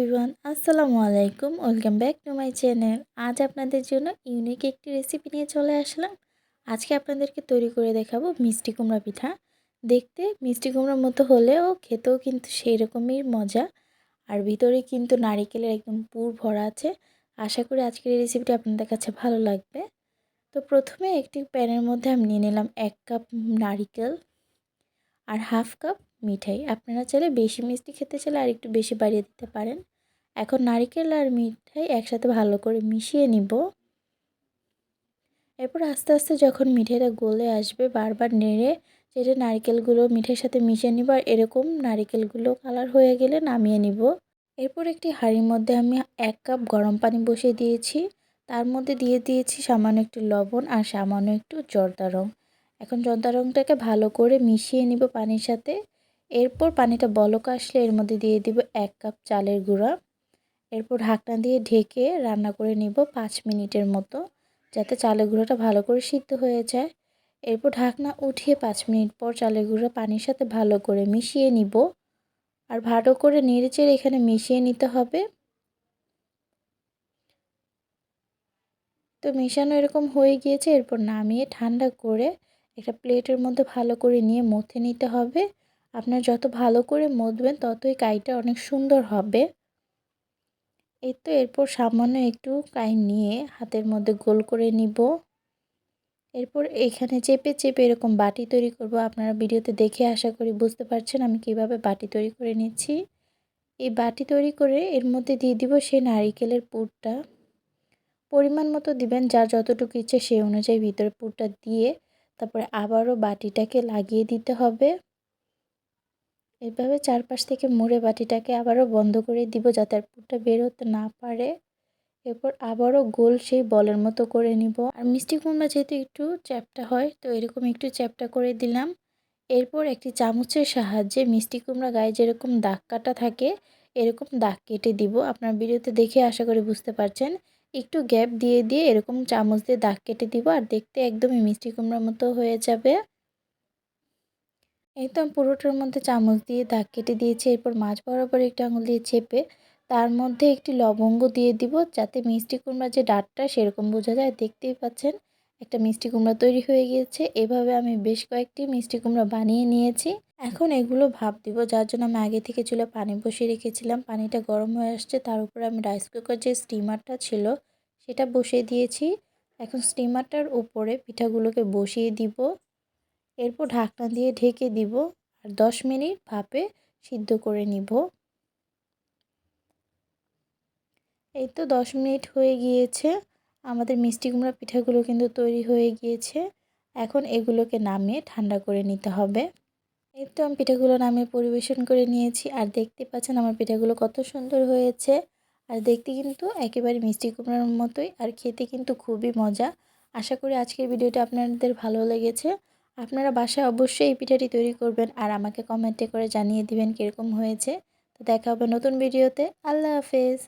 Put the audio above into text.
Everyone, আসসালামু আলাইকুম। Welcome back to my channel. আজ আপনাদের জন্য ইউনিক একটি রেসিপি নিয়ে চলে আসলাম। আজকে আপনাদেরকে তৈরি করে দেখাবো মিষ্টি কুমড়া পিঠা। দেখতে মিষ্টি কুমড়ার মতো হলেও খেতেও কিন্তু সেই রকমই মজা। আর ভিতরে কিন্তু নারিকেলের একদম পুর ভরা আছে। আশা করি আজকের এই রেসিপিটি আপনাদের কাছে ভালো লাগবে। তো প্রথমে একটি প্যানের মধ্যে আমি নিয়ে নিলাম 1 কাপ নারিকেল আর হাফ কাপ মিঠাই। আপনারা চাইলে বেশি মিষ্টি খেতে চাইলে আর একটু বেশি বাড়িয়ে দিতে পারেন। এখন নারকেল আর মিঠাই একসাথে ভালো করে মিশিয়ে নিব। এরপর আস্তে আস্তে যখন মিঠাইটা গলে আসবে বারবার নেড়ে চেড়ে নারকেলগুলো মিঠাইয়ের সাথে মিশিয়ে নিব। আর এরকম নারকেলগুলো কালার হয়ে গেলে নামিয়ে নিব। এরপর একটি হাঁড়ির মধ্যে আমি 1 কাপ গরম পানি বসিয়ে দিয়েছি। তার মধ্যে দিয়ে দিয়েছি সামান্য একটু লবণ আর সামান্য একটু জর্দা রং। এখন জর্দা রংটাকে ভালো করে মিশিয়ে নিব পানির সাথে। এরপর পানিটা বলক আসলে এর মধ্যে দিয়ে দিব 1 কাপ চালের গুঁড়া। এরপর ঢাকনা দিয়ে ঢেকে রান্না করে নিব 5 মিনিটের মতো, যাতে চালের গুঁড়োটা ভালো করে সিদ্ধ হয়ে যায়। এরপর ঢাকনা উঠিয়ে 5 মিনিট পর চালের গুঁড়ো পানির সাথে ভালো করে মিশিয়ে নিব। আর ভালো করে নেড়েচেড়ে এখানে মিশিয়ে নিতে হবে। তো মেশানো এরকম হয়ে গিয়েছে। এরপর নামিয়ে ঠান্ডা করে একটা প্লেটের মধ্যে ভালো করে নিয়ে মথে নিতে হবে। আপনার যত ভালো করে মথবেন ততই কাইটা অনেক সুন্দর হবে। এই তো এরপর সামান্য একটু কাই নিয়ে হাতের মধ্যে গোল করে নিব। এরপর এখানে চেপে চেপে এরকম বাটি তৈরি করব। আপনারা ভিডিওতে দেখে আশা করি বুঝতে পারছেন আমি কিভাবে বাটি তৈরি করে নিচ্ছি। এই বাটি তৈরি করে এর মধ্যে দিয়ে দিব সেই নারিকেলের পুরটা। পরিমাণ মতো দিবেন, যার যতটুকু ইচ্ছে সেই অনুযায়ী ভিতরে পুরটা দিয়ে তারপরে আবারও বাটিটাকে লাগিয়ে দিতে হবে। এভাবে চারপাশ থেকে মুড়ে বাটিটাকে আবারও বন্ধ করে দিব যাতে আর পুরটা বের হতে না পারে। এরপর আবারও গোল সেই বলের মতো করে নিব। আর মিষ্টি কুমড়া যেহেতু একটু চ্যাপ্টা হয়, তো এরকম একটু চ্যাপ্টা করে দিলাম। এরপর একটি চামচের সাহায্যে মিষ্টি কুমড়া গায়ে যেরকম দাগ কাটা থাকে এরকম দাগ কেটে দিব। আপনার ভিডিওতে দেখে আশা করি বুঝতে পারছেন। একটু গ্যাপ দিয়ে দিয়ে এরকম চামচ দিয়ে দাগ কেটে দিব। আর দেখতে একদমই মিষ্টি কুমড়ার মতো হয়ে যাবে। এই তো আমি পুরোটার মধ্যে চামচ দিয়ে দাগ কেটে দিয়েছি। এরপর মাঝ বরাবর একটু আঙুল দিয়ে চেপে তার মধ্যে একটি লবঙ্গ দিয়ে দিব, যাতে মিষ্টি কুমড়ার যে ডাঁটটা সেরকম বোঝা যায়। দেখতেই পাচ্ছেন একটা মিষ্টি কুমড়া তৈরি হয়ে গিয়েছে। এভাবে আমি বেশ কয়েকটি মিষ্টি কুমড়া বানিয়ে নিয়েছি। এখন এগুলো ভাপ দিব, যার জন্য আমি আগে থেকে চুলায় পানি বসিয়ে রেখেছিলাম। পানিটা গরম হয়ে আসছে, তার উপরে আমি রাইস কুকার যে স্টিমারটা ছিল সেটা বসিয়ে দিয়েছি। এখন স্টিমারটার উপরে পিঠাগুলোকে বসিয়ে দিব। এরপর ঢাকনা দিয়ে ঢেকে দিব আর 10 মিনিট ভাপে সিদ্ধ করে নিব। এই তো 10 মিনিট হয়ে গিয়েছে। আমাদের মিষ্টি কুমড়া পিঠাগুলো কিন্তু তৈরি হয়ে গিয়েছে। এখন এগুলোকে নামিয়ে ঠান্ডা করে নিতে হবে। এই তো আমি পিঠাগুলো নামিয়ে পরিবেশন করে নিয়েছি। আর দেখতে পাচ্ছেন আমার পিঠাগুলো কত সুন্দর হয়েছে। আর দেখতে কিন্তু একেবারে মিষ্টি কুমড়ার মতোই, আর খেতে কিন্তু খুবই মজা। আশা করি আজকের ভিডিওটা আপনাদের ভালো লেগেছে। আপনারা বাসায় অবশ্যই এই পিঠাটি তৈরি করবেন আর আমাকে কমেন্টে করে জানিয়ে দিবেন কীরকম হয়েছে। তো দেখা হবে নতুন ভিডিওতে। আল্লাহ হাফেজ।